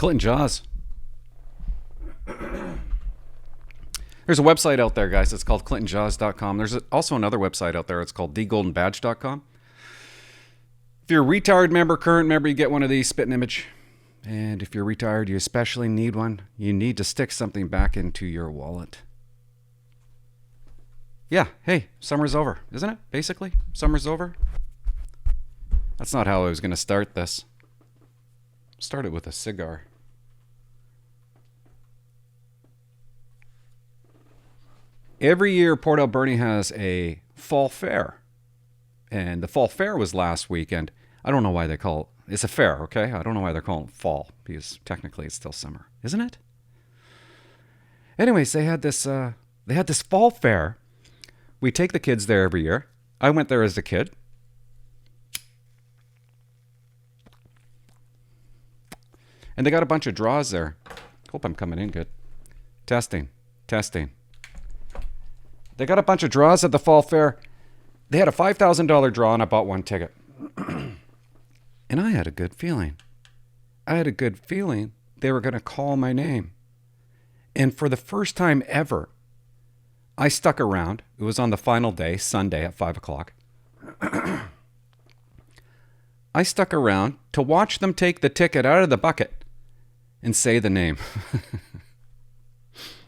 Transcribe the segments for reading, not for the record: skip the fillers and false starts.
Clinton Jaws. There's a website out there, guys. It's called clintonjaws.com. There's also another website out there. It's called thegoldenbadge.com. If you're a retired member, current member, you get one of these, spit an image. And if you're retired, you especially need one. You need to stick something back into your wallet. Yeah, hey, summer's over, isn't it? Basically, summer's over. That's not how I was going to start this. Start it with a cigar. Every year, Port Alberni has a fall fair. And the fall fair was last weekend. I don't know why they call it. It's a fair, okay? I don't know why they're calling it fall, because technically it's still summer, isn't it? Anyways, they had this fall fair. We take the kids there every year. I went there as a kid. And they got a bunch of draws there. Hope I'm coming in good. Testing. They got a bunch of draws at the fall fair. They had a $5,000 draw and I bought one ticket. And I had a good feeling. They were going to call my name. And for the first time ever, I stuck around. It was on the final day, Sunday at 5 o'clock. I stuck around to watch them take the ticket out of the bucket and say the name.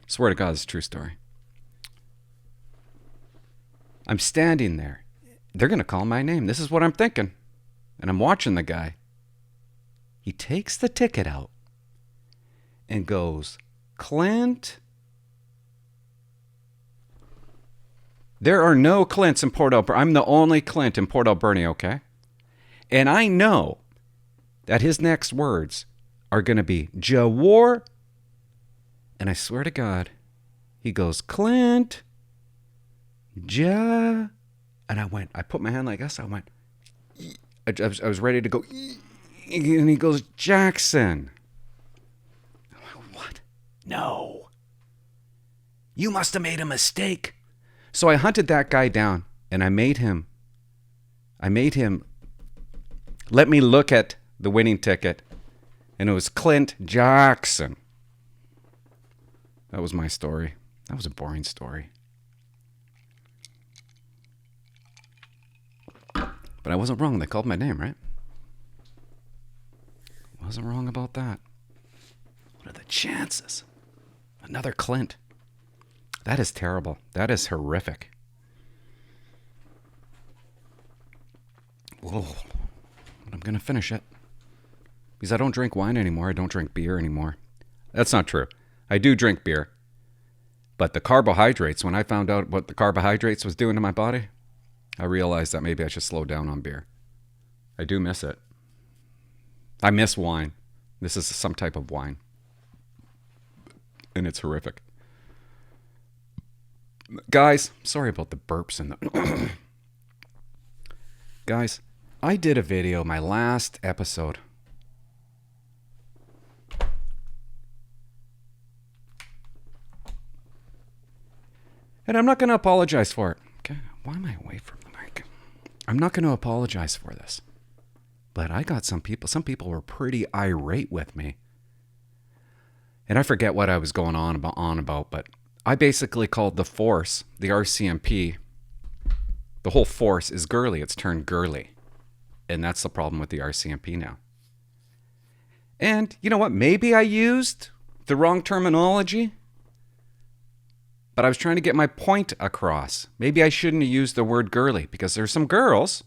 Swear to God, it's a true story. I'm standing there. They're going to call my name. This is what I'm thinking. And I'm watching the guy. He takes the ticket out and goes, Clint. There are no Clints in Port Alberni. I'm the only Clint in Port Alberni, okay? And I know that his next words are going to be Jawar. And I swear to God, he goes, Clint. Ja. And I put my hand like this. I was ready to go. And he goes, Jackson. I'm like, what? No. You must have made a mistake. So I hunted that guy down and I made him let me look at the winning ticket. And it was Clint Jackson. That was my story. That was a boring story. But I wasn't wrong. They called my name, right? Wasn't wrong about that. What are the chances? Another Clint. That is terrible. That is horrific. Whoa. I'm going to finish it. Because I don't drink wine anymore. I don't drink beer anymore. That's not true. I do drink beer. But the carbohydrates, when I found out what the carbohydrates was doing to my body, I realized that maybe I should slow down on beer. I do miss it. I miss wine. This is some type of wine. And it's horrific. Guys, sorry about the burps and the... Guys, I did a video, my last episode. And I'm not going to apologize for it. Okay, why am I away from the mic? I'm not going to apologize for this. But I got some people were pretty irate with me. And I forget what I was going on about, but I basically called the force, the RCMP, the whole force is girly. It's turned girly. And that's the problem with the RCMP now. And you know what? Maybe I used the wrong terminology. But I was trying to get my point across. Maybe I shouldn't have used the word girly because there's some girls.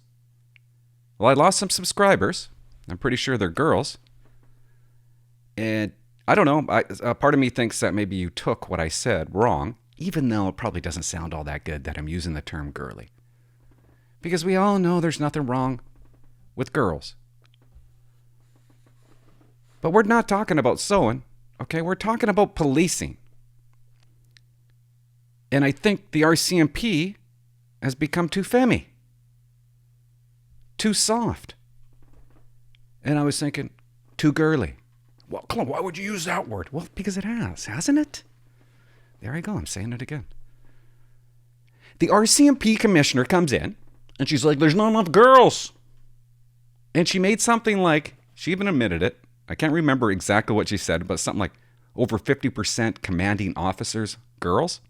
Well, I lost some subscribers. I'm pretty sure they're girls. And I don't know. A part of me thinks that maybe you took what I said wrong, even though it probably doesn't sound all that good that I'm using the term girly. Because we all know there's nothing wrong with girls. But we're not talking about sewing, okay? We're talking about policing. And I think the RCMP has become too femmy, too soft. And I was thinking, too girly. Well, come on, why would you use that word? Well, because it has, hasn't it? There I go, I'm saying it again. The RCMP commissioner comes in, and she's like, there's not enough girls. And she made something like, she even admitted it. I can't remember exactly what she said, but something like over 50% commanding officers, girls.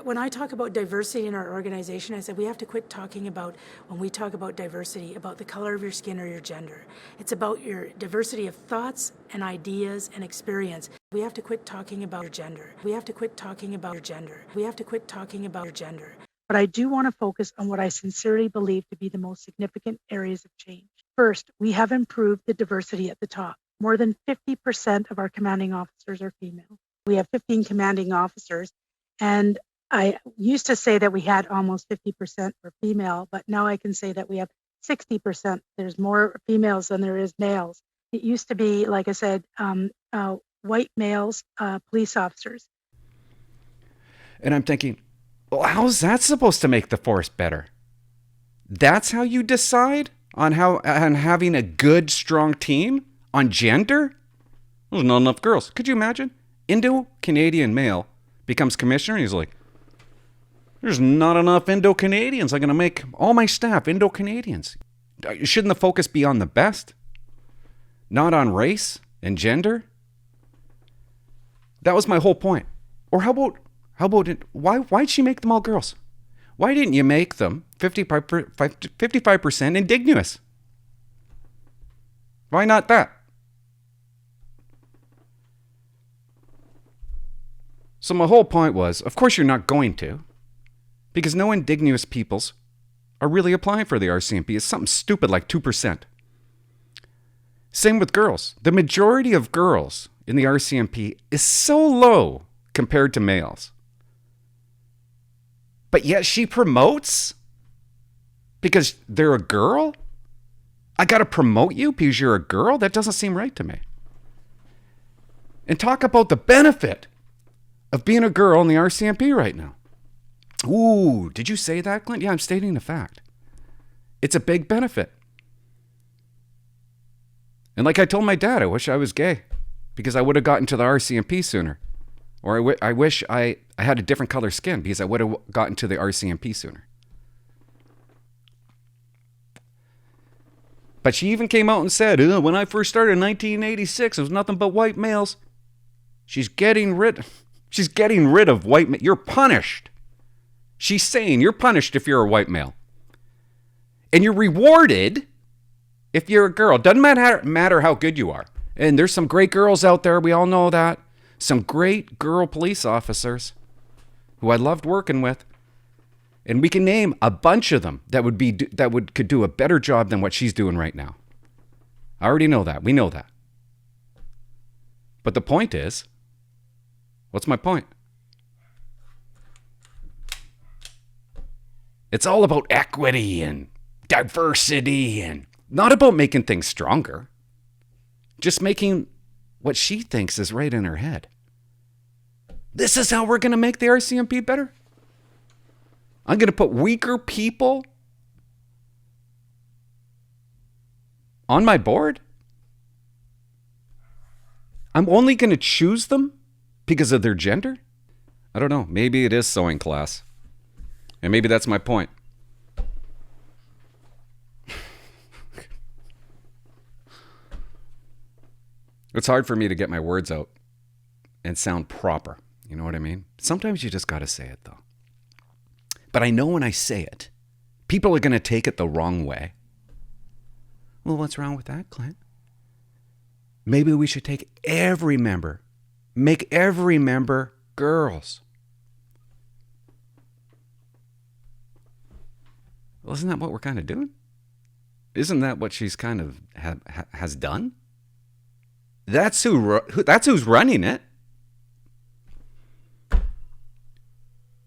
When I talk about diversity in our organization, I said we have to quit talking about, when we talk about diversity, about the color of your skin or your gender. It's about your diversity of thoughts and ideas and experience. We have to quit talking about your gender. We have to quit talking about your gender. We have to quit talking about your gender. But I do want to focus on what I sincerely believe to be the most significant areas of change. First, we have improved the diversity at the top. More than 50% of our commanding officers are female. We have 15 commanding officers. And I used to say that we had almost 50% were female, but now I can say that we have 60%. There's more females than there is males. It used to be, like I said, white males, police officers. And I'm thinking, well, how's that supposed to make the force better? That's how you decide on having a good, strong team? On gender? There's not enough girls. Could you imagine? Indo-Canadian male becomes commissioner and he's like, there's not enough Indo-Canadians. I'm going to make all my staff Indo-Canadians. Shouldn't the focus be on the best? Not on race and gender? That was my whole point. Or how about it? Why'd she make them all girls? Why didn't you make them 55% indigenous? Why not that? So my whole point was, of course you're not going to, because no indigenous peoples are really applying for the RCMP. It's something stupid like 2%. Same with girls. The majority of girls in the RCMP is so low compared to males. But yet she promotes because they're a girl? I got to promote you because you're a girl? That doesn't seem right to me. And talk about the benefit of being a girl in the RCMP right now. Ooh, did you say that, Clint? Yeah, I'm stating the fact. It's a big benefit. And like I told my dad, I wish I was gay because I would have gotten to the RCMP sooner. Or I wish I had a different color skin because I would have gotten to the RCMP sooner. But she even came out and said, when I first started in 1986, it was nothing but white males. She's getting rid of white men. You're punished. She's saying you're punished if you're a white male. And you're rewarded if you're a girl. Doesn't matter how good you are. And there's some great girls out there. We all know that. Some great girl police officers who I loved working with. And we can name a bunch of them that could do a better job than what she's doing right now. I already know that. We know that. But the point is, what's my point? It's all about equity and diversity and not about making things stronger. Just making what she thinks is right in her head. This is how we're going to make the RCMP better? I'm going to put weaker people on my board? I'm only going to choose them because of their gender? I don't know. Maybe it is sewing class. And maybe that's my point. It's hard for me to get my words out and sound proper. You know what I mean? Sometimes you just got to say it, though. But I know when I say it, people are going to take it the wrong way. Well, what's wrong with that, Clint? Maybe we should make every member girls. Well, isn't that what we're kind of doing? Isn't that what she's kind of has done? That's who's running it.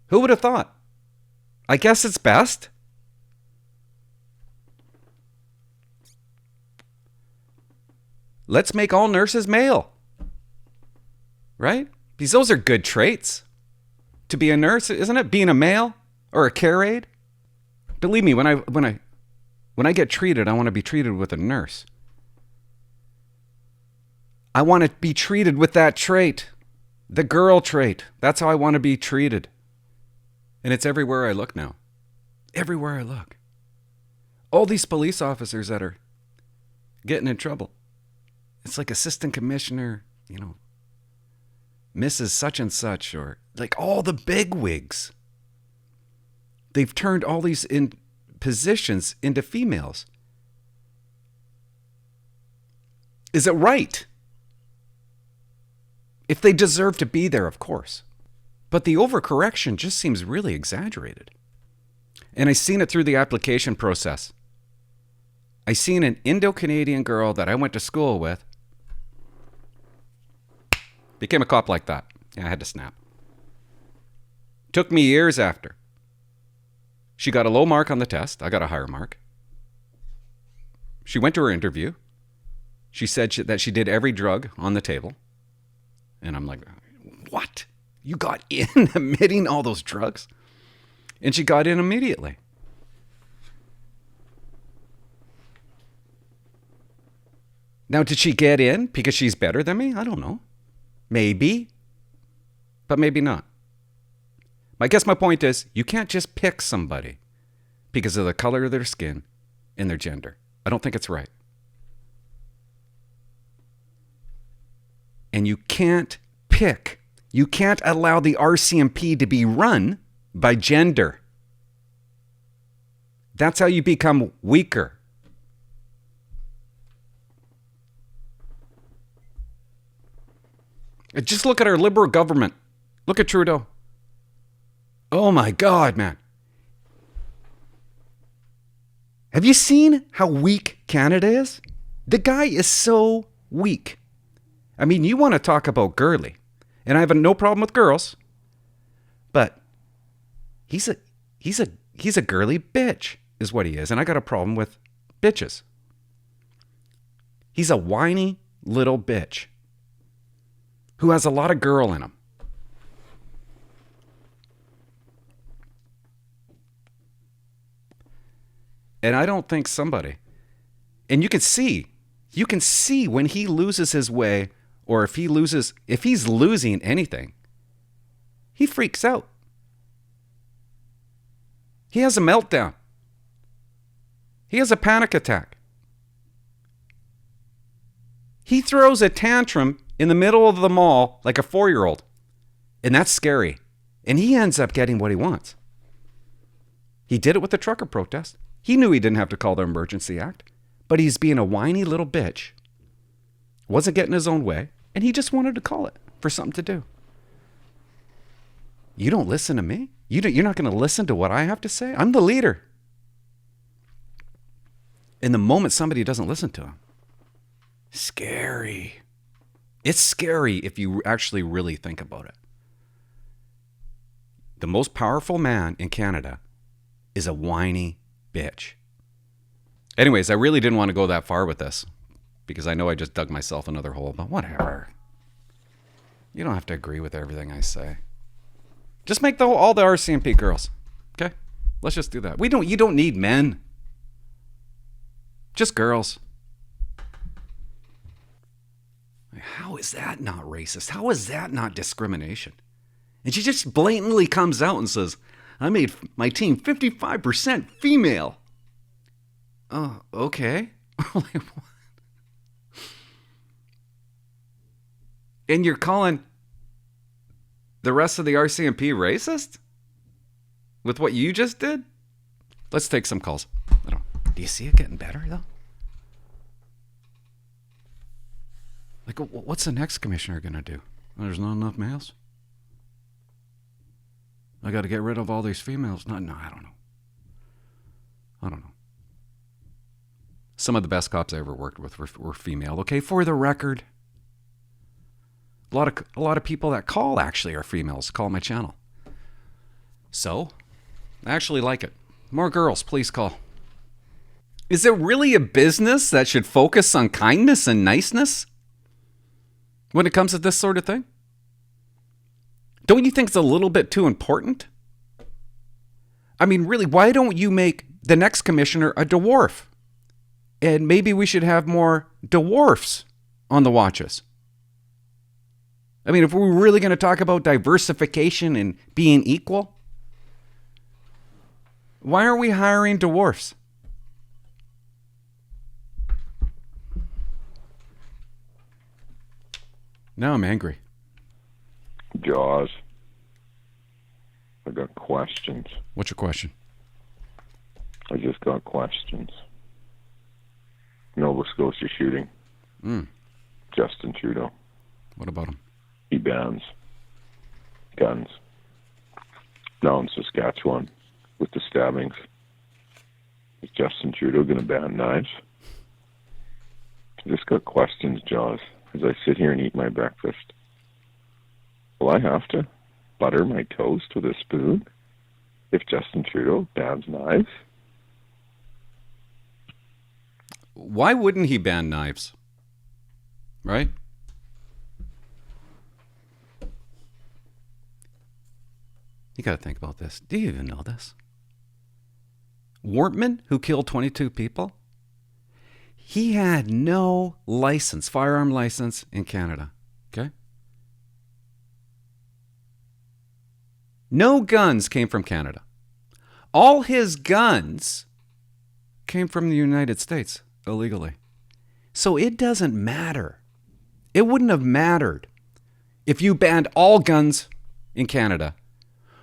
Who would have thought? I guess it's best. Let's make all nurses male. Right? Because those are good traits. To be a nurse, isn't it? Being a male or a care aide. Believe me, when I get treated, I want to be treated with a nurse. I want to be treated with that trait. The girl trait. That's how I want to be treated. And it's everywhere I look now. Everywhere I look. All these police officers that are getting in trouble. It's like assistant commissioner, Mrs. such and such, or like all the bigwigs. They've turned all these positions into females. Is it right? If they deserve to be there, of course. But the overcorrection just seems really exaggerated. And I seen it through the application process. I seen an Indo-Canadian girl that I went to school with became a cop like that. Yeah, I had to snap. Took me years after. She got a low mark on the test. I got a higher mark. She went to her interview. She said that she did every drug on the table. And I'm like, what? You got in admitting all those drugs? And she got in immediately. Now, did she get in because she's better than me? I don't know. Maybe. But maybe not. I guess my point is, you can't just pick somebody because of the color of their skin and their gender. I don't think it's right. And you can't pick. You can't allow the RCMP to be run by gender. That's how you become weaker. Just look at our Liberal government. Look at Trudeau. Oh my God, man. Have you seen how weak Canada is? The guy is so weak. I mean, you want to talk about girly. And I have no problem with girls. But he's a girly bitch, is what he is. And I got a problem with bitches. He's a whiny little bitch who has a lot of girl in him. And I don't think somebody, and you can see when he loses his way, or if he's losing anything, he freaks out. He has a meltdown. He has a panic attack. He throws a tantrum in the middle of the mall like a 4-year-old. And that's scary. And he ends up getting what he wants. He did it with the trucker protest. He knew he didn't have to call the Emergency Act, but he's being a whiny little bitch. Wasn't getting his own way, and he just wanted to call it for something to do. You don't listen to me? You're not going to listen to what I have to say? I'm the leader. In the moment somebody doesn't listen to him, scary. It's scary if you actually really think about it. The most powerful man in Canada is a whiny bitch. Anyways, I really didn't want to go that far with this because I know I just dug myself another hole, but whatever. You don't have to agree with everything I say. Just make all the RCMP girls. Okay? Let's just do that. You don't need men. Just girls. How is that not racist? How is that not discrimination? And she just blatantly comes out and says, I made my team 55% female. Oh, okay. Like, what? And you're calling the rest of the RCMP racist? With what you just did? Let's take some calls. Do you see it getting better, though? Like, what's the next commissioner going to do? There's not enough males? I got to get rid of all these females. No, I don't know. Some of the best cops I ever worked with were female. Okay, for the record. A lot of people that call actually are females, call my channel. So, I actually like it. More girls, please call. Is it really a business that should focus on kindness and niceness when it comes to this sort of thing? Don't you think it's a little bit too important? I mean, really, why don't you make the next commissioner a dwarf? And maybe we should have more dwarfs on the watches. I mean, if we're really going to talk about diversification and being equal, why are we hiring dwarfs? Now I'm angry. Jaws. I got questions. What's your question? I just got questions. Nova Scotia shooting. Justin Trudeau. What about him? He bans guns. Now in Saskatchewan, with the stabbings, is Justin Trudeau going to ban knives? I just got questions, Jaws, as I sit here and eat my breakfast. Will I have to butter my toast with a spoon if Justin Trudeau bans knives? Why wouldn't he ban knives? Right? You got to think about this. Do you even know this? Wortman, who killed 22 people, he had no license, firearm license in Canada. Okay? No guns came from Canada. All his guns came from the United States illegally. So it doesn't matter. It wouldn't have mattered if you banned all guns in Canada.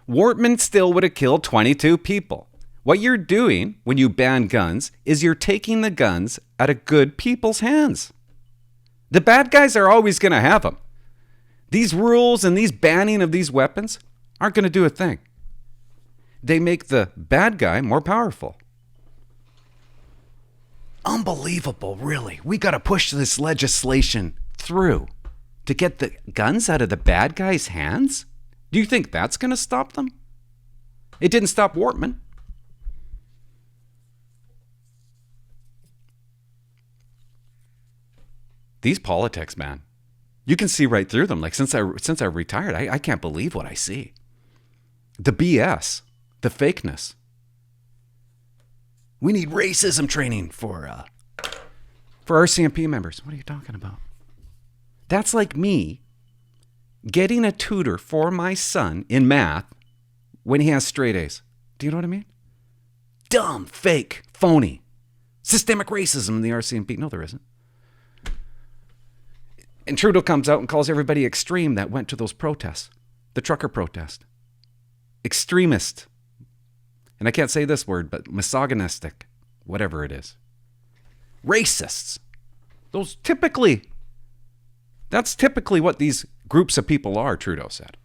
Wortman still would have killed 22 people. What you're doing when you ban guns is you're taking the guns out of good people's hands. The bad guys are always going to have them. These rules and these banning of these weapons aren't going to do a thing. They make the bad guy more powerful. Unbelievable, really. We got to push this legislation through to get the guns out of the bad guys' hands? Do you think that's going to stop them? It didn't stop Wortman. These politics, man, you can see right through them. Like since I retired, I can't believe what I see. The BS, the fakeness. We need racism training for RCMP members. What are you talking about? That's like me getting a tutor for my son in math when he has straight A's. Do you know what I mean? Dumb, fake, phony. Systemic racism in the RCMP. No, there isn't. And Trudeau comes out and calls everybody extreme that went to those protests. The trucker protest. Extremist. And I can't say this word, but misogynistic. Whatever it is. Racists. That's typically what these groups of people are, Trudeau said.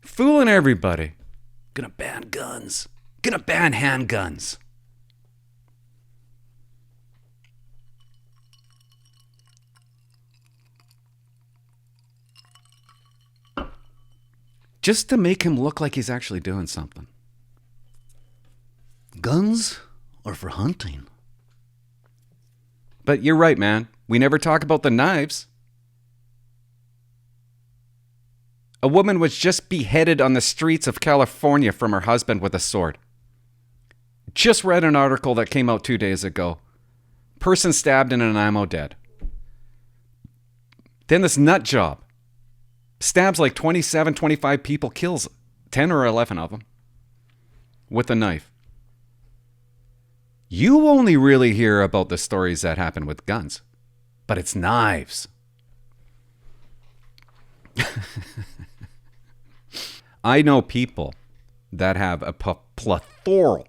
Fooling everybody. Gonna ban guns. Gonna ban handguns. Just to make him look like he's actually doing something. Guns are for hunting. But you're right, man. We never talk about the knives. A woman was just beheaded on the streets of California from her husband with a sword. Just read an article that came out 2 days ago. Person stabbed in an ammo dead. Then this nut job stabs like 27, 25 people, kills 10 or 11 of them with a knife. You only really hear about the stories that happen with guns, but it's knives. I know people that have a plethora.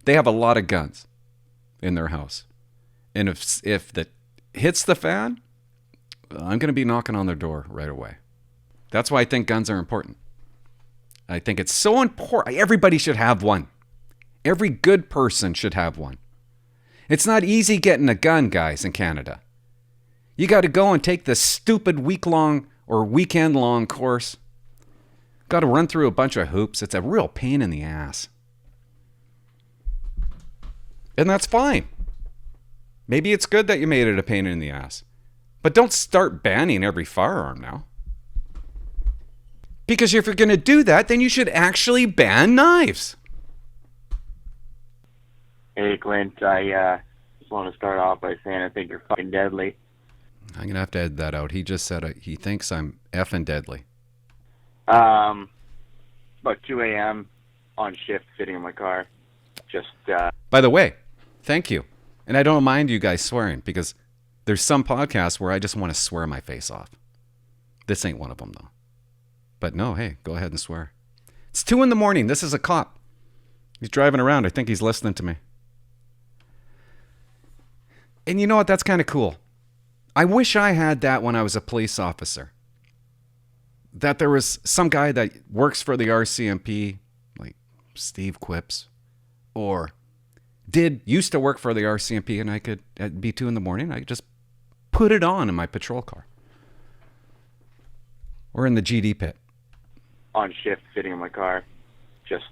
They have a lot of guns in their house. And if that hits the fan, I'm going to be knocking on their door right away. That's why I think guns are important. I think it's so important. Everybody should have one. Every good person should have one. It's not easy getting a gun, guys, in Canada. You got to go and take this stupid week-long or weekend-long course. Got to run through a bunch of hoops. It's a real pain in the ass. And that's fine. Maybe it's good that you made it a pain in the ass. But don't start banning every firearm now. Because if you're going to do that, then you should actually ban knives. Hey, Clint, I just want to start off by saying I think you're fucking deadly. I'm going to have to edit that out. He just said he thinks I'm effing deadly. About 2 a.m. on shift, sitting in my car. Just, By the way, thank you. And I don't mind you guys swearing, because there's some podcasts where I just want to swear my face off. This ain't one of them, though. But no, hey, go ahead and swear. It's 2 a.m. This is a cop. He's driving around. I think he's listening to me. And you know what? That's kind of cool. I wish I had that when I was a police officer. That there was some guy that works for the RCMP, like Steve Quips, or used to work for the RCMP, and I could, it'd be 2 a.m, I could just put it on in my patrol car. Or in the GD pit. on shift, sitting in my car, just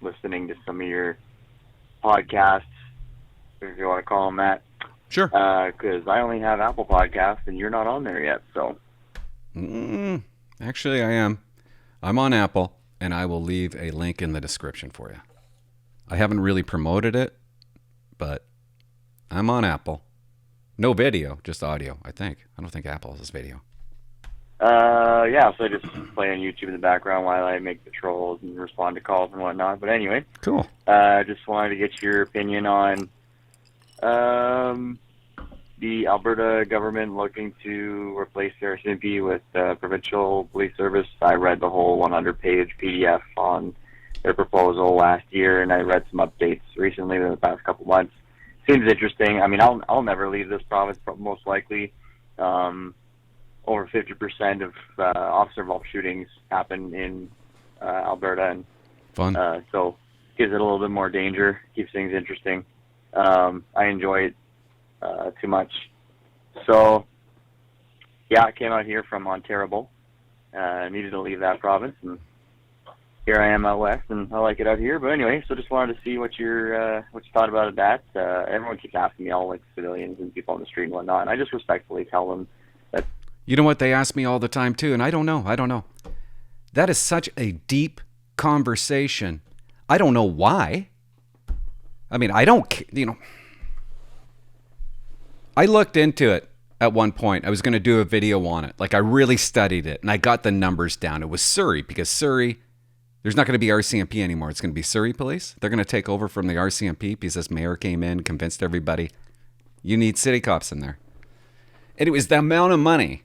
listening to some of your podcasts, if you want to call them that. Sure. Because I only have Apple Podcasts, and you're not on there yet, so. Actually, I am. I'm on Apple, and I will leave a link in the description for you. I haven't really promoted it, but I'm on Apple. No video, just audio, I think. I don't think Apple has video. Yeah, so I just play on YouTube in the background while I make patrols and respond to calls and whatnot. But anyway, Cool. just wanted to get your opinion on the Alberta government looking to replace the RCMP with provincial police service. I read the whole 100-page PDF on their proposal last year, and I read some updates recently in the past couple months. Seems interesting. I mean, I'll never leave this province, most likely. Over 50% of officer-involved shootings happen in Alberta, and Fun. so gives it a little bit more danger, keeps things interesting. I enjoy it too much. So, yeah, I came out here from Ontario. Needed to leave that province, and here I am out west, and I like it out here. But anyway, so just wanted to see what you thought about that. Everyone keeps asking me, all like civilians and people on the street and whatnot, and I just respectfully tell them that. You know what? They ask me all the time, too, and I don't know. That is such a deep conversation. I don't know why. I mean, I don't, I looked into it at one point. I was going to do a video on it. Like, I really studied it, and I got the numbers down. It was Surrey, because Surrey, there's not going to be RCMP anymore. It's going to be Surrey Police. They're going to take over from the RCMP because this mayor came in, convinced everybody, you need city cops in there. And it was the amount of money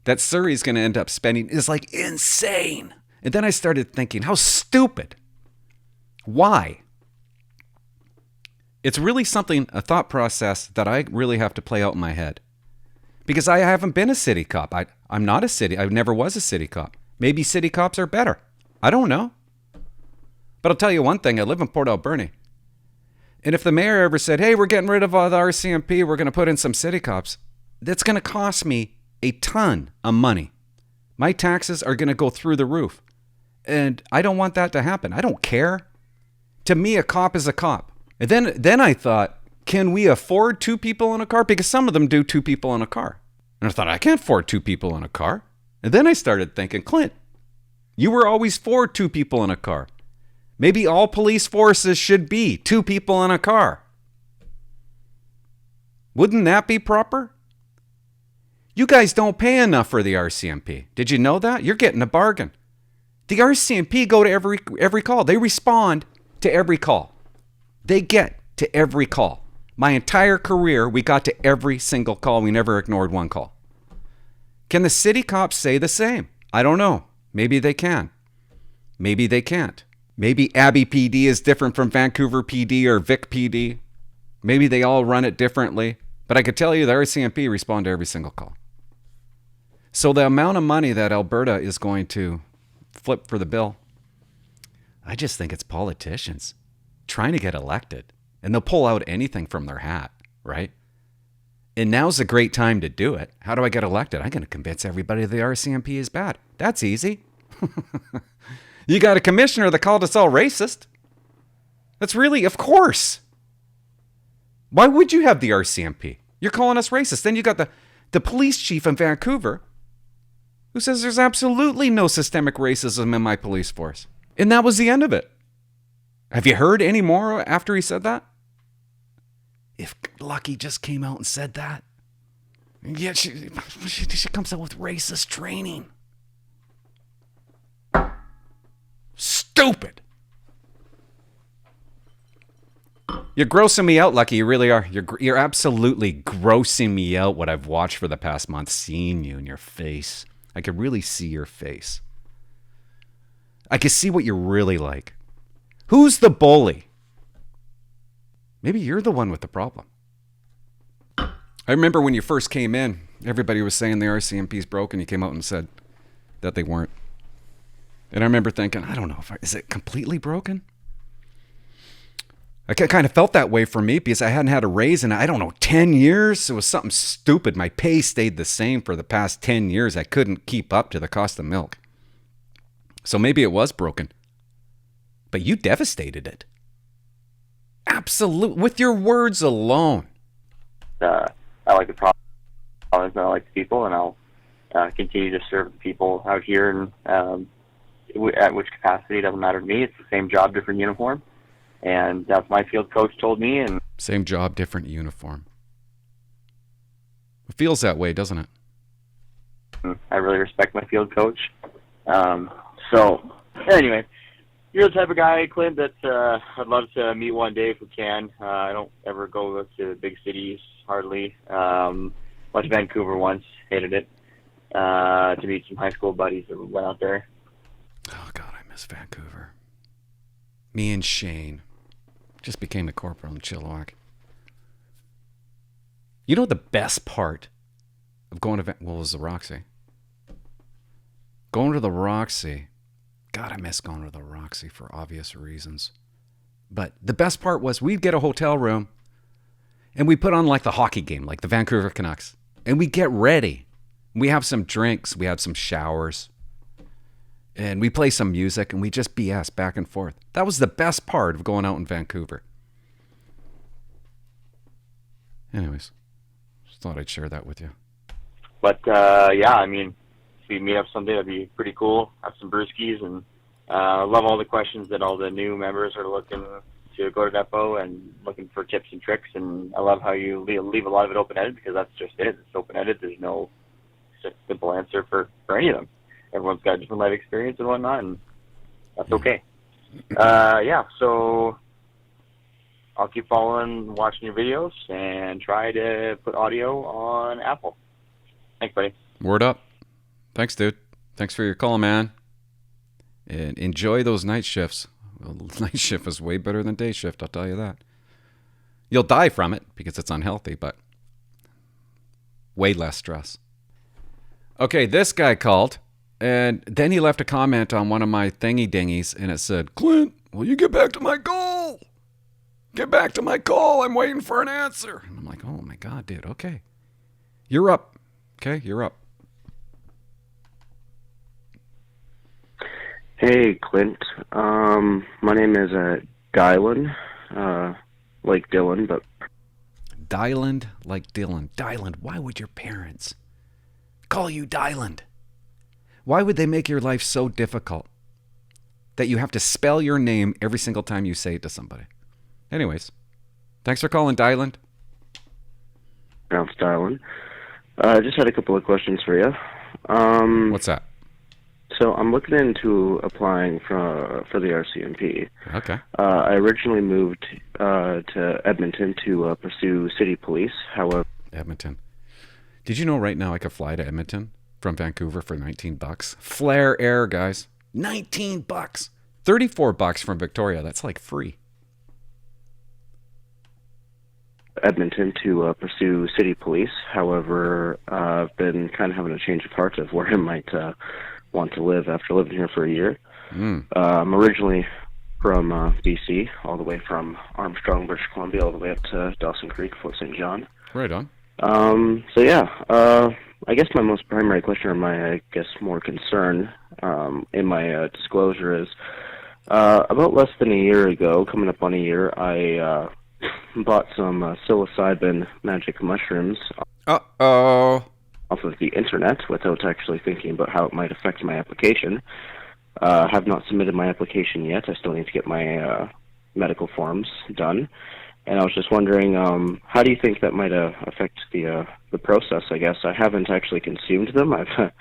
that Surrey's going to end up spending is like insane. And then I started thinking, how stupid. Why? It's really something, a thought process that I really have to play out in my head. Because I haven't been a city cop. I never was a city cop. Maybe city cops are better. I don't know. But I'll tell you one thing, I live in Port Alberni. And if the mayor ever said, hey, we're getting rid of all the RCMP, we're going to put in some city cops, that's going to cost me a ton of money. My taxes are going to go through the roof. And I don't want that to happen. I don't care. To me, a cop is a cop. And then I thought, can we afford 2 people in a car? Because some of them do 2 people in a car. And I thought, I can't afford 2 people in a car. And then I started thinking, Clint, you were always for 2 people in a car. Maybe all police forces should be 2 people in a car. Wouldn't that be proper? You guys don't pay enough for the RCMP. Did you know that? You're getting a bargain. The RCMP go to every call. They respond to every call. They get to every call. My entire career, we got to every single call. We never ignored one call. Can the city cops say the same? I don't know. Maybe they can. Maybe they can't. Maybe Abbey PD is different from Vancouver PD or Vic PD. Maybe they all run it differently. But I could tell you the RCMP respond to every single call. So the amount of money that Alberta is going to flip for the bill. I just think it's politicians trying to get elected, and they'll pull out anything from their hat, right? And now's a great time to do it. How do I get elected? I'm going to convince everybody the RCMP is bad. That's easy. You got a commissioner that called us all racist. That's really, of course. Why would you have the RCMP? You're calling us racist. Then you got the police chief in Vancouver who says there's absolutely no systemic racism in my police force. And that was the end of it. Have you heard any more after he said that? If Lucki just came out and said that. Yeah, she comes out with racist training. Stupid. You're grossing me out, Lucki. You really are. You're absolutely grossing me out. What I've watched for the past month, seeing you in your face. I could really see your face. I can see what you're really like. Who's the bully? Maybe you're the one with the problem. I remember when you first came in, everybody was saying the RCMP's broken. You came out and said that they weren't. And I remember thinking, I don't know, is it completely broken? I kind of felt that way for me because I hadn't had a raise in, 10 years. It was something stupid. My pay stayed the same for the past 10 years. I couldn't keep up to the cost of milk. So maybe it was broken. But you devastated it. Absolutely. With your words alone. I like the province and I like the people, and I'll continue to serve the people out here. And at which capacity, doesn't matter to me. It's the same job, different uniform. And that's my field coach told me. And same job, different uniform. It feels that way, doesn't it? I really respect my field coach. So, anyway, you're the type of guy, Clint, that I'd love to meet one day if we can. I don't ever go to big cities, hardly. Went to Vancouver once, hated it. To meet some high school buddies that went out there. Oh, God, I miss Vancouver. Me and Shane just became a corporal in Chilliwack. You know the best part of going to, well, it was the Roxy. Going to the Roxy. God, I miss going to the Roxy for obvious reasons. But the best part was we'd get a hotel room and we put on like the hockey game, like the Vancouver Canucks. And we get ready. We have some drinks. We have some showers. And we play some music and we just BS back and forth. That was the best part of going out in Vancouver. Anyways, just thought I'd share that with you. But, yeah, I mean, if we meet up someday, that'd be pretty cool. Have some brewskis, and love all the questions that all the new members are looking to go to Depot and looking for tips and tricks. And I love how you leave a lot of it open-ended, because that's just it. It's open-ended. There's no simple answer for any of them. Everyone's got a different life experience and whatnot, and that's okay. Yeah, so I'll keep following, watching your videos, and try to put audio on Apple. Thanks, buddy. Word up. Thanks, dude. Thanks for your call, man. And enjoy those night shifts. Well, night shift is way better than day shift, I'll tell you that. You'll die from it because it's unhealthy, but way less stress. Okay, this guy called. And then he left a comment on one of my thingy dingies, and it said, Clint, will you get back to my call? Get back to my call. I'm waiting for an answer. And I'm like, oh my God, dude. Okay. You're up. Okay, you're up. Hey, Clint. My name is Dylan, like Dylan, but... Dylan like Dylan. Dylan, why would your parents call you Dylan? Why would they make your life so difficult that you have to spell your name every single time you say it to somebody? Anyways, thanks for calling, Dylan. Pronounced Dylan. I just had a couple of questions for you. What's that? So I'm looking into applying for the RCMP. Okay. I originally moved to Edmonton to pursue city police. However, Edmonton. Did you know right now I could fly to Edmonton from Vancouver for $19? Flare Air, guys. $19. $34 from Victoria. That's like free. Edmonton to pursue city police. However, I've been kind of having a change of heart of where I might want to live after living here for a year. I'm originally from BC, all the way from Armstrong, British Columbia, all the way up to Dawson Creek, Fort St. John. Right on. I guess my most primary question, or my, more concern in my disclosure is, about less than a year ago, coming up on a year, I bought some psilocybin magic mushrooms Uh-oh. off of the internet without actually thinking about how it might affect my application. Have not submitted my application yet. I still need to get my medical forms done. And I was just wondering, how do you think that might affect the process, I guess? I haven't actually consumed them. I've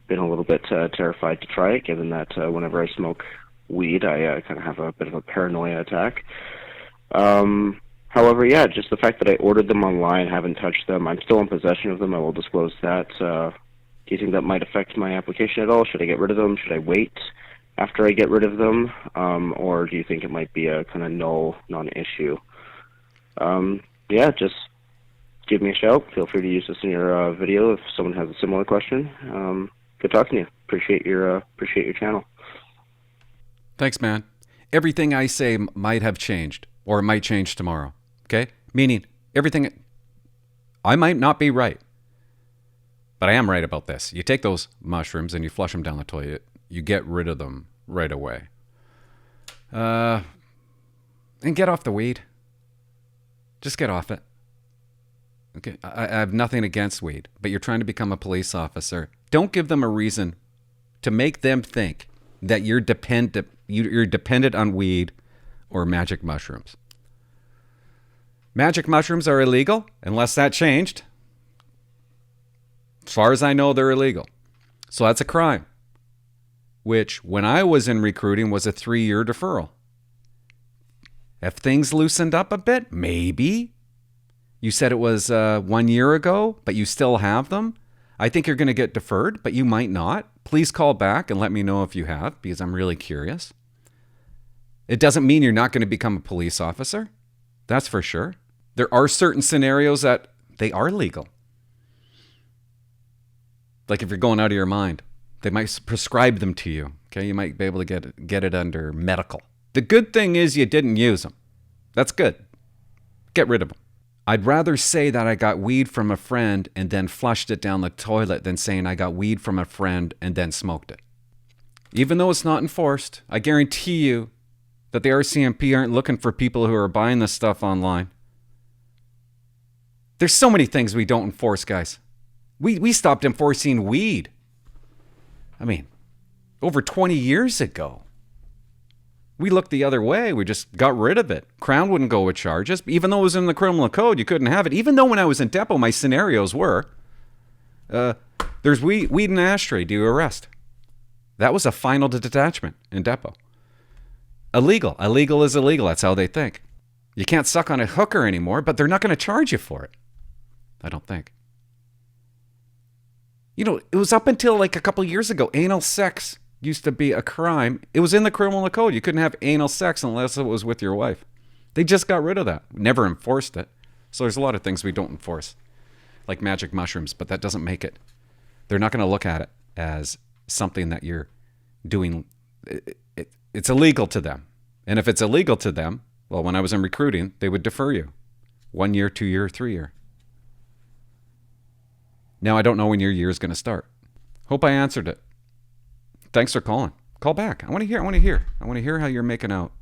been a little bit terrified to try it, given that whenever I smoke weed, I kind of have a bit of a paranoia attack. However, just the fact that I ordered them online, haven't touched them, I'm still in possession of them, I will disclose that. Do you think that might affect my application at all? Should I get rid of them? Should I wait after I get rid of them? Or do you think it might be a kind of null, non-issue? Just give me a shout. Feel free to use this in your video if someone has a similar question. Good talking to you. Appreciate your channel. Thanks, man. Everything I say might have changed, or it might change tomorrow. Okay? Meaning, everything, I might not be right, but I am right about this. You take those mushrooms and you flush them down the toilet, you get rid of them right away. And get off the weed. Just get off it. Okay, I have nothing against weed, but you're trying to become a police officer. Don't give them a reason to make them think that you're dependent on weed or magic mushrooms. Magic mushrooms are illegal unless that changed. As far as I know, they're illegal. So that's a crime, which when I was in recruiting was a 3-year deferral. If things loosened up a bit, maybe. You said it was 1 year ago, but you still have them. I think you're going to get deferred, but you might not. Please call back and let me know if you have, because I'm really curious. It doesn't mean you're not going to become a police officer. That's for sure. There are certain scenarios that they are legal. Like if you're going out of your mind, they might prescribe them to you. Okay, you might be able to get it under medical. The good thing is you didn't use them. That's good. Get rid of them. I'd rather say that I got weed from a friend and then flushed it down the toilet than saying I got weed from a friend and then smoked it. Even though it's not enforced, I guarantee you that the RCMP aren't looking for people who are buying this stuff online. There's so many things we don't enforce, guys. We stopped enforcing weed. I mean, over 20 years ago. We looked the other way. We just got rid of it. Crown wouldn't go with charges. Even though it was in the criminal code, you couldn't have it. Even though when I was in depot, my scenarios were, there's weed in an ashtray. Do you arrest? That was a final detachment in depot. Illegal. Illegal is illegal. That's how they think. You can't suck on a hooker anymore, but they're not going to charge you for it. I don't think. You know, it was up until like a couple years ago, anal sex used to be a crime. It was in the criminal code. You couldn't have anal sex unless it was with your wife. They just got rid of that. Never enforced it. So there's a lot of things we don't enforce, like magic mushrooms, but that doesn't make it. They're not going to look at it as something that you're doing. It's illegal to them. And if it's illegal to them, well, when I was in recruiting, they would defer you. 1 year, 2 year, 3 year. Now I don't know when your year is going to start. Hope I answered it. Thanks for calling. Call back. I want to hear how you're making out.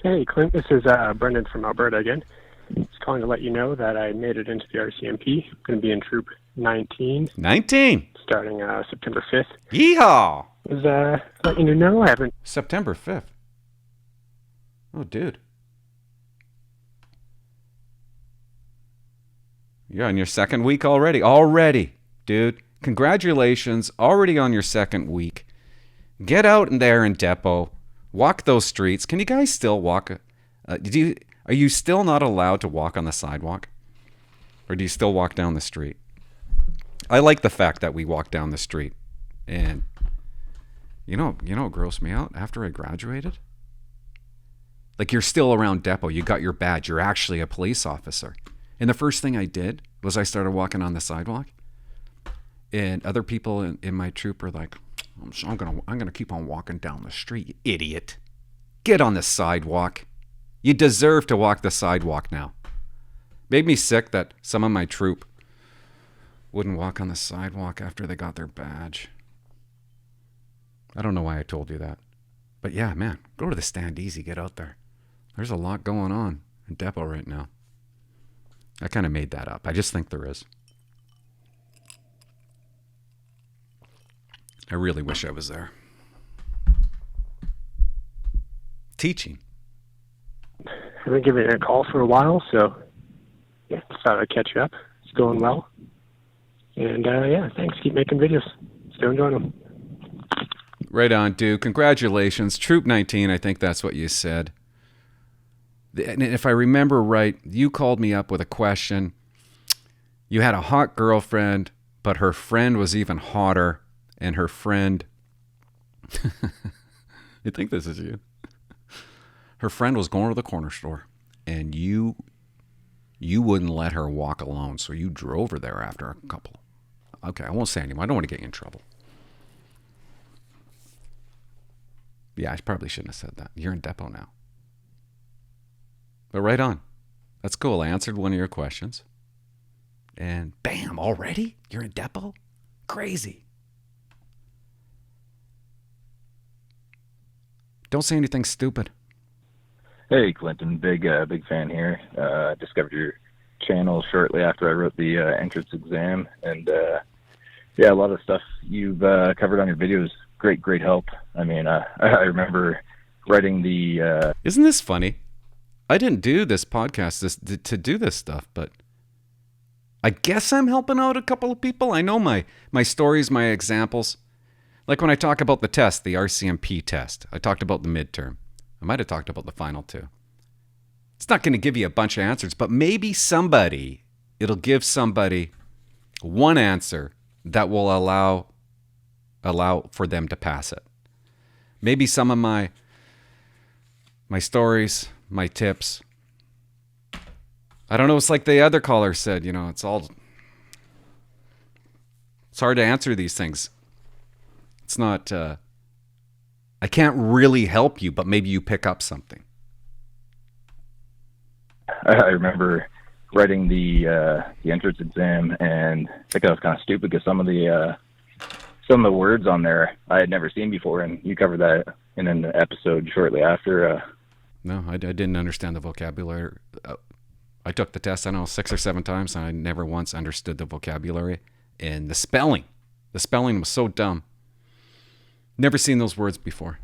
Hey, Clint. This is Brendan from Alberta again. Just calling to let you know that I made it into the RCMP. I'm going to be in Troop 19. 19? Starting September 5th. Yeehaw! Was letting you know I haven't... September 5th. Oh, dude. You're on your second week already. Already, dude. Congratulations. Already on your second week. Get out in there in depot. Walk those streets. Can you guys still walk? Are you still not allowed to walk on the sidewalk? Or do you still walk down the street? I like the fact that we walk down the street. And you know what grossed me out after I graduated? Like you're still around depot. You got your badge. You're actually a police officer. And the first thing I did was I started walking on the sidewalk, and other people in my troop are like, I'm gonna keep on walking down the street, you idiot. Get on the sidewalk. You deserve to walk the sidewalk now. Made me sick that some of my troop wouldn't walk on the sidewalk after they got their badge. I don't know why I told you that. But yeah, man, go to the stand easy, get out there. There's a lot going on in Depot right now. I kind of made that up. I just think there is. I really wish I was there. Teaching. I've been giving it a call for a while, so yeah, just thought I'd catch you up. It's going well. And yeah, thanks. Keep making videos. Still enjoying them. Right on, dude. Congratulations. Troop 19, I think that's what you said. And if I remember right, you called me up with a question. You had a hot girlfriend, but her friend was even hotter, and her friend... You think this is you? Her friend was going to the corner store, and you wouldn't let her walk alone, so you drove her there after a couple. Okay, I won't say anymore. I don't want to get you in trouble. Yeah, I probably shouldn't have said that. You're in Depot now. But right on. That's cool. I answered one of your questions. And bam, already? You're in Depot? Crazy. Don't say anything stupid. Hey, Clinton, big fan here. Discovered your channel shortly after I wrote the entrance exam, and yeah, a lot of stuff you've covered on your videos. Great help. I mean, I remember writing the. Isn't this funny? I didn't do this podcast to do this stuff, but I guess I'm helping out a couple of people. I know my stories, my examples. Like when I talk about the test, the RCMP test, I talked about the midterm. I might have talked about the final too. It's not going to give you a bunch of answers, but maybe it'll give somebody one answer that will allow for them to pass it. Maybe some of my stories, my tips. I don't know. It's like the other caller said, it's hard to answer these things. It's not, I can't really help you, but maybe you pick up something. I remember writing the entrance exam, and I think I was kind of stupid because some of the words on there I had never seen before, and you covered that in an episode shortly after. No, I didn't understand the vocabulary. I took the test, I don't know, 6 or 7 times, and I never once understood the vocabulary. And the spelling was so dumb. Never seen those words before.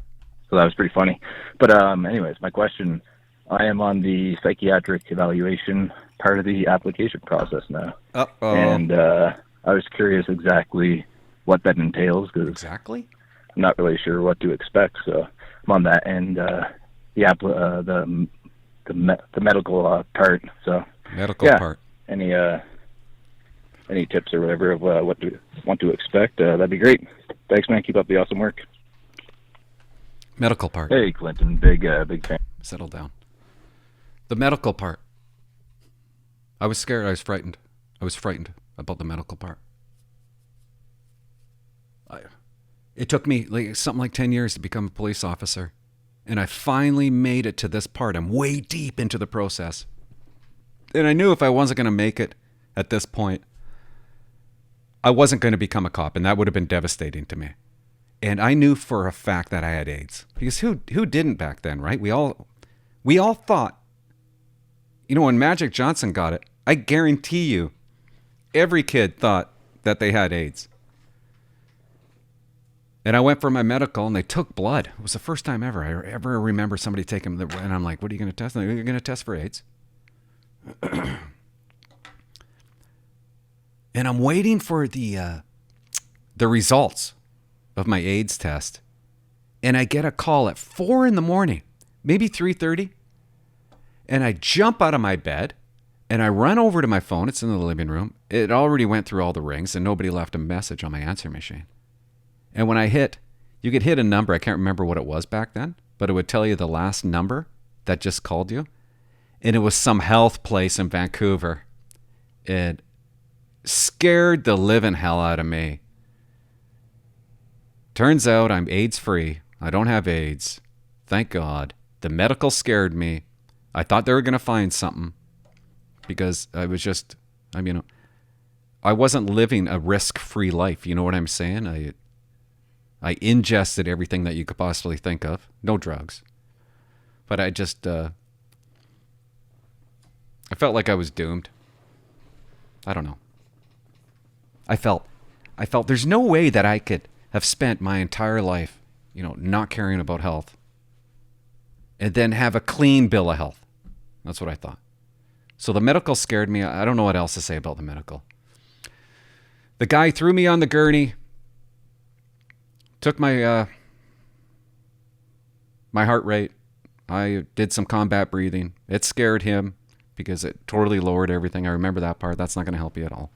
So that was pretty funny. But anyways, my question, I am on the psychiatric evaluation part of the application process now. Uh-oh. And I was curious exactly what that entails, because exactly? I'm not really sure what to expect. So I'm on that end, the medical part. So medical part. Any tips or whatever of what to expect? That'd be great. Thanks, man. Keep up the awesome work. Medical part. Hey, Clinton. Big fan. Settle down. The medical part. I was scared. I was frightened. I was frightened about the medical part. It took me something like 10 years to become a police officer. And I finally made it to this part. I'm way deep into the process. And I knew if I wasn't going to make it at this point, I wasn't going to become a cop, and that would have been devastating to me. And I knew for a fact that I had AIDS. Because who didn't back then, right? We all thought, when Magic Johnson got it, I guarantee you, every kid thought that they had AIDS. And I went for my medical, and they took blood. It was the first time ever I ever remember somebody taking the, and I'm like, what are you going to test? You're going to test for AIDS? And I'm waiting for the results of my AIDS test. And I get a call at 4 a.m, maybe 3:30. And I jump out of my bed and I run over to my phone. It's in the living room. It already went through all the rings and nobody left a message on my answer machine. And when you could hit a number. I can't remember what it was back then, but it would tell you the last number that just called you. And it was some health place in Vancouver. And Scared the living hell out of me. Turns out I'm AIDS free. I don't have AIDS. Thank God. The medical scared me. I thought they were going to find something because I was just, I wasn't living a risk-free life. You know what I'm saying? I ingested everything that you could possibly think of. No drugs. But I just, I felt like I was doomed. I don't know. I felt there's no way that I could have spent my entire life, not caring about health and then have a clean bill of health. That's what I thought. So the medical scared me. I don't know what else to say about the medical. The guy threw me on the gurney, took my my heart rate. I did some combat breathing. It scared him because it totally lowered everything. I remember that part. That's not going to help you at all.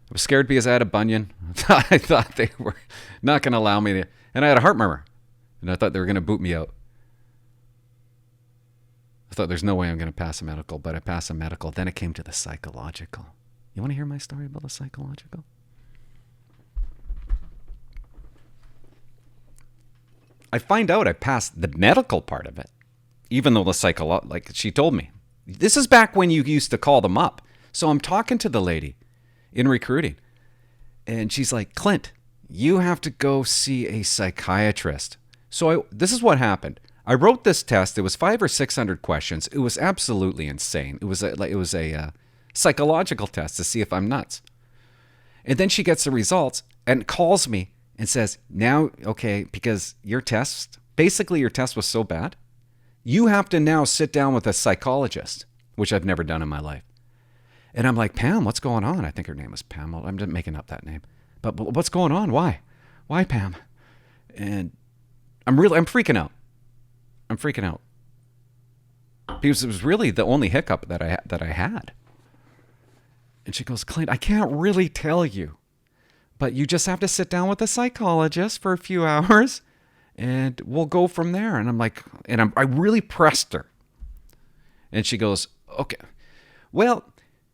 I was scared because I had a bunion. I thought they were not going to allow me to. And I had a heart murmur. And I thought they were going to boot me out. I thought there's no way I'm going to pass a medical, but I passed a medical. Then it came to the psychological. You want to hear my story about the psychological? I find out I passed the medical part of it, even though the psychological, like she told me. This is back when you used to call them up. So I'm talking to the lady in recruiting, and she's like, Clint, you have to go see a psychiatrist. So this is what happened. I wrote this test. It was 500 or 600 questions. It was absolutely insane. It was a psychological test to see if I'm nuts. And then she gets the results and calls me and says, now, okay, because your test was so bad, you have to now sit down with a psychologist, which I've never done in my life. And I'm like, Pam, what's going on? I think her name was Pam. I'm just making up that name. But what's going on? Why? Why, Pam? And I'm freaking out. I'm freaking out. Because it was really the only hiccup that I had. And she goes, Clint, I can't really tell you, but you just have to sit down with a psychologist for a few hours and we'll go from there. And I'm like, I really pressed her. And she goes, okay, well,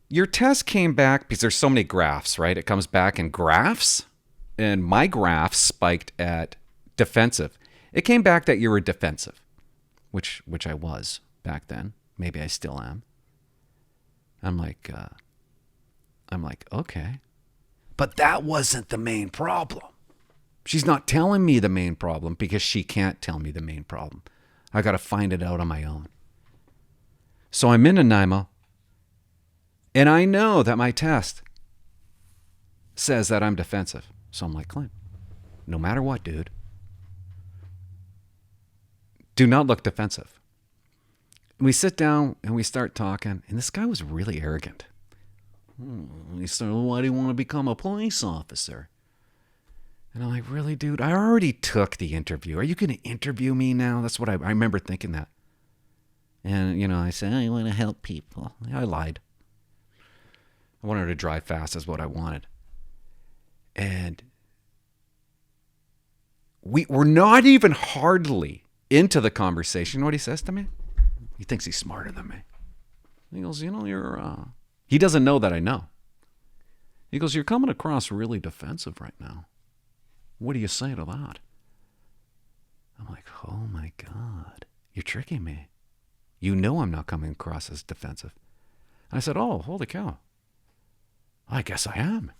your test came back because there's so many graphs, right? It comes back in graphs, and my graph spiked at defensive. It came back that you were defensive, which I was back then. Maybe I still am. I'm like, okay. But that wasn't the main problem. She's not telling me the main problem because she can't tell me the main problem. I got to find it out on my own. So I'm in Nanaimo, and I know that my test says that I'm defensive. So I'm like, Clint, no matter what, dude, do not look defensive. We sit down and we start talking, and this guy was really arrogant. He started, why do you want to become a police officer? And I'm like, really, dude? I already took the interview. Are you going to interview me now? That's what I remember thinking that. And, I said, I want to help people. I lied. I wanted to drive fast is what I wanted. And we're not even hardly into the conversation. You know what he says to me? He thinks he's smarter than me. He goes, he doesn't know that I know. He goes, you're coming across really defensive right now. What do you say to that? I'm like, oh my God, you're tricking me. You know I'm not coming across as defensive. And I said, oh, holy cow. I guess I am.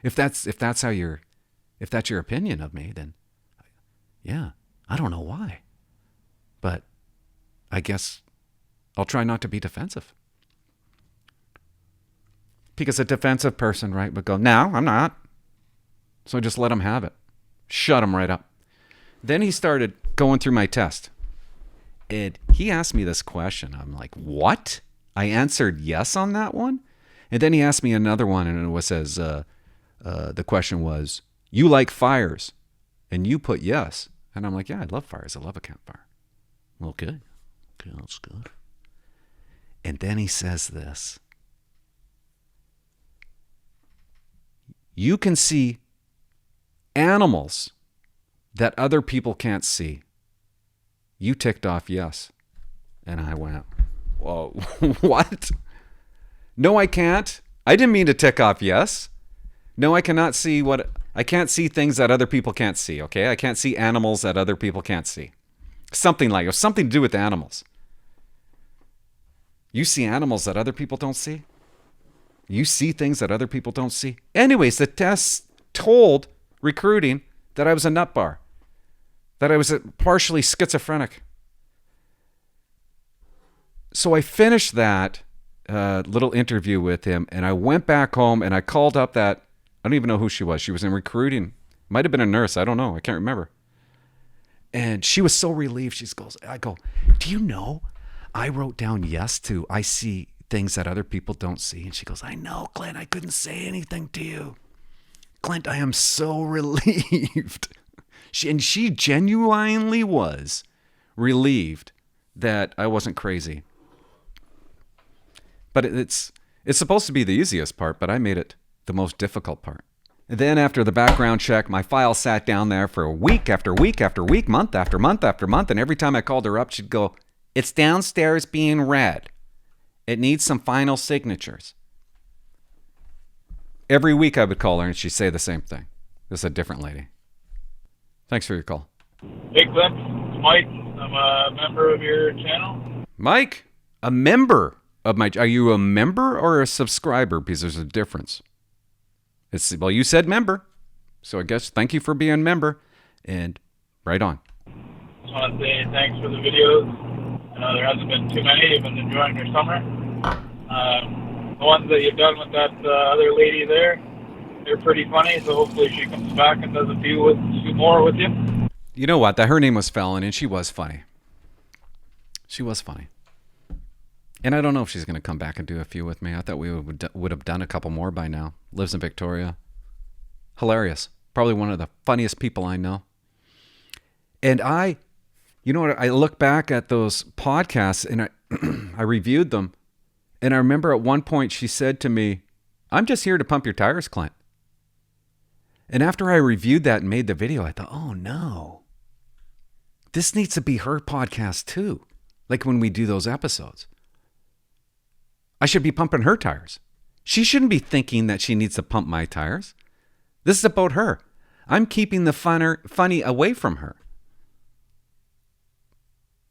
If that's your opinion of me, then yeah, I don't know why. But I guess I'll try not to be defensive. Because a defensive person, right, would go, no, I'm not. So I just let him have it. Shut him right up. Then he started going through my test. And he asked me this question. I'm like, what? I answered yes on that one. And then he asked me another one, and it says, the question was, you like fires? And you put yes. And I'm like, yeah, I love fires. I love a campfire. Okay, that's good. And then he says this. You can see animals that other people can't see. You ticked off yes. And I went, whoa, what? No, I can't. I didn't mean to tick off yes. No, I can't see things that other people can't see, okay? I can't see animals that other people can't see. Something to do with animals. You see animals that other people don't see? You see things that other people don't see? Anyways, the test told recruiting that I was a nut bar, that I was partially schizophrenic. So I finished that little interview with him, and I went back home and I called up I don't even know who she was. She was in recruiting. Might have been a nurse. I don't know. I can't remember. And she was so relieved. I go, do you know, I wrote down yes to I see things that other people don't see. And she goes, I know, Clint, I couldn't say anything to you. Clint, I am so relieved. She genuinely was relieved that I wasn't crazy. But it's supposed to be the easiest part, but I made it the most difficult part. And then after the background check, my file sat down there for week after week after week, month after month after month. And every time I called her up, she'd go, it's downstairs being read. It needs some final signatures. Every week I would call her and she'd say the same thing. This is a different lady. Thanks for your call. Hey, Clint. It's Mike. I'm a member of your channel. Mike, a member of my... Are you a member or a subscriber? Because there's a difference. Well, you said member. So I guess thank you for being a member. And right on. Just want to say thanks for the videos. I know there hasn't been too many. You've been enjoying your summer. The ones that you've done with that other lady there, they're pretty funny. So hopefully she comes back and does a few more with you. You know what? Her name was Fallon, and she was funny. She was funny. And I don't know if she's going to come back and do a few with me. I thought we would have done a couple more by now. Lives in Victoria. Hilarious. Probably one of the funniest people I know. And you know what? I look back at those podcasts and I reviewed them. And I remember at one point she said to me, I'm just here to pump your tires, Clint. And after I reviewed that and made the video, I thought, oh no. This needs to be her podcast too. Like when we do those episodes. I should be pumping her tires. She shouldn't be thinking that she needs to pump my tires. This is about her. I'm keeping the funny away from her.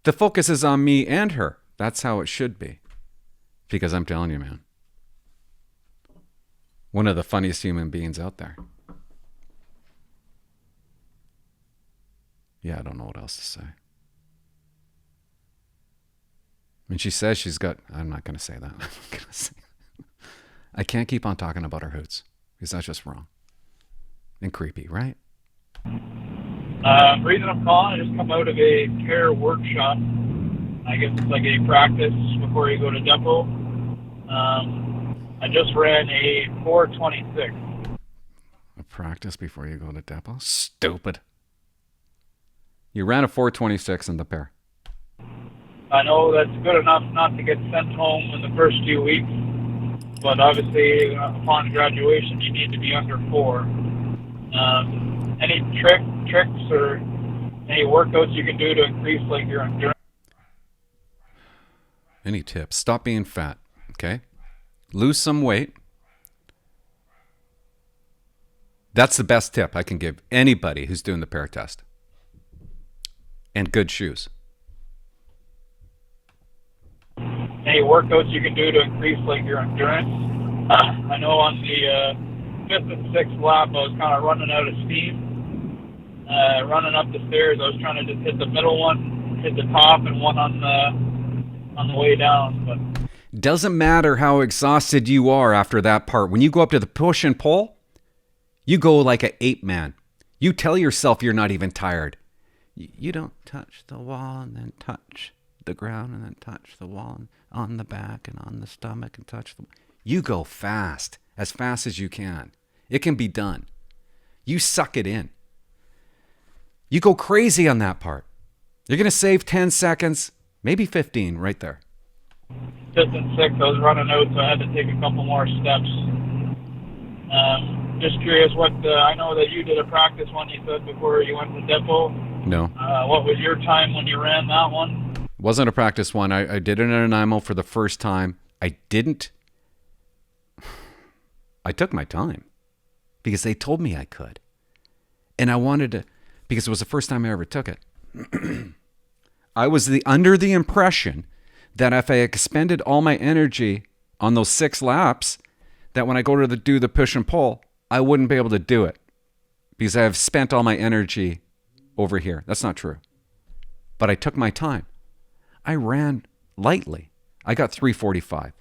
The focus is on me and her. That's how it should be. Because I'm telling you, man. One of the funniest human beings out there. Yeah, I don't know what else to say. And she says she's got... I'm not going to say that. I can't keep on talking about her hoots. Because that's just wrong. And creepy, right? The reason I'm calling, I just come out of a PARE workshop. I guess it's like a practice before you go to depot. I just ran a 426. A practice before you go to depot? Stupid. You ran a 426 in the PARE. I know that's good enough not to get sent home in the first few weeks, but obviously upon graduation you need to be under 4. Any tricks or any workouts you can do to increase like your endurance? Any tips? Stop being fat, okay? Lose some weight. That's the best tip I can give anybody who's doing the PARE test. And good shoes. Any workouts you can do to increase like your endurance? I know on the 5th and 6th lap I was kind of running out of steam. Running up the stairs, I was trying to just hit the middle one, hit the top, and one on the way down. But doesn't matter how exhausted you are after that part. When you go up to the push and pull, you go like an ape man. You tell yourself you're not even tired. You don't touch the wall and then touch the ground and then touch the wall and on the back and on the stomach and touch the... You go fast as you can. It can be done. You suck it in. You go crazy on that part. You're going to save 10 seconds, maybe 15 right there. 5th and 6th, I was running out, so I had to take a couple more steps. Just curious I know that you did a practice one, you said, before you went to depot. No. What was your time when you ran that one? Wasn't a practice one. I did it in an IMO for the first time. I didn't... I took my time because they told me I could. And I wanted to, because it was the first time I ever took it. I was under the impression that if I expended all my energy on those 6 laps, that when I go to do the push and pull, I wouldn't be able to do it because I have spent all my energy over here. That's not true. But I took my time. I ran lightly. I got 3:45.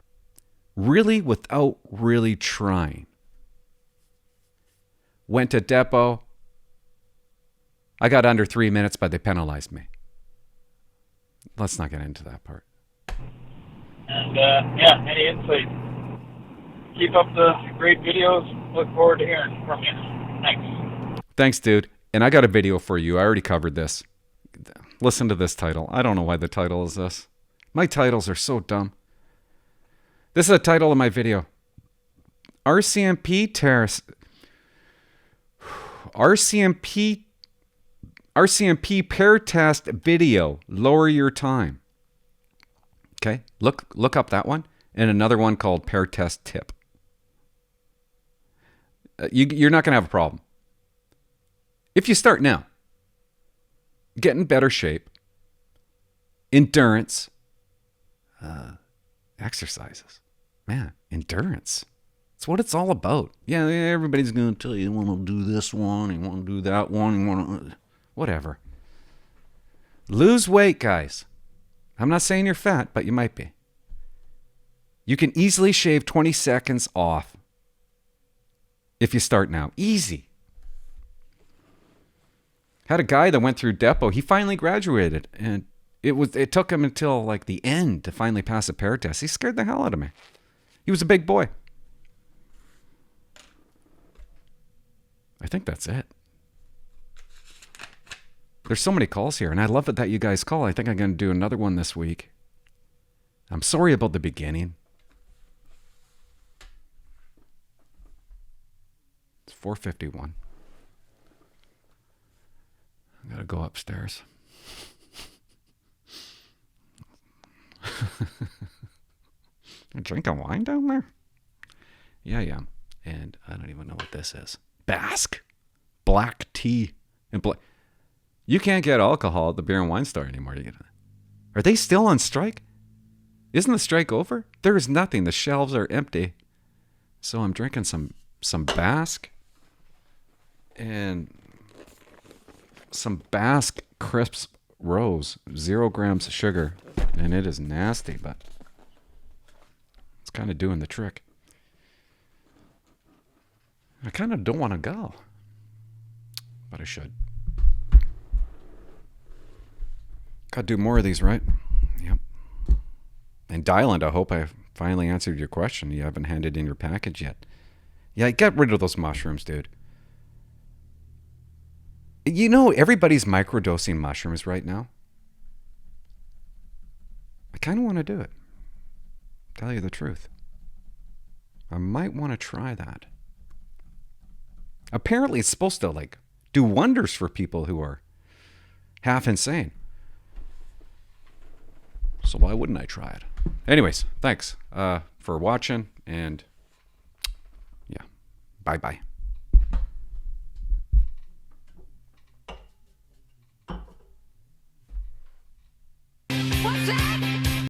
Really without really trying. Went to depot. I got under 3 minutes, but they penalized me. Let's not get into that part. And yeah, any insight? Keep up the great videos. Look forward to hearing from you. Thanks. Thanks, dude. And I got a video for you. I already covered this. Listen to this title. I don't know why the title is this. My titles are so dumb. This is the title of my video. RCMP PARE test video. Lower your time. Okay, look up that one, and another one called PARE test tip. You're not going to have a problem. If you start now, get in better shape, endurance, exercises. Man, endurance. It's what it's all about. Yeah, everybody's going to tell you want to do this one, you want to do that one, you want to... Whatever. Lose weight, guys. I'm not saying you're fat, but you might be. You can easily shave 20 seconds off if you start now. Easy. Had a guy that went through depot. He finally graduated, and it took him until like the end to finally pass a PARE test. He scared the hell out of me. He was a big boy. I think that's it. There's so many calls here, and I love it that you guys call. I think I'm going to do another one this week. I'm sorry about the beginning. It's 4:51. I got to go upstairs. You're drinking wine down there? Yeah. And I don't even know what this is. Basque. Black tea. And you can't get alcohol at the beer and wine store anymore. Are they still on strike? Isn't the strike over? There is nothing. The shelves are empty. So I'm drinking some Basque and some Basque crisp rose. 0 grams of sugar. And it is nasty, but it's kind of doing the trick. I kind of don't want to go, but I should. Got to do more of these, right? Yep. And Dylan, I hope I finally answered your question. You haven't handed in your package yet. Yeah, get rid of those mushrooms, dude. You know, everybody's microdosing mushrooms right now. I kind of want to do it. Tell you the truth. I might want to try that. Apparently, it's supposed to, like, do wonders for people who are half insane. So why wouldn't I try it? Anyways, thanks for watching, and yeah, bye-bye.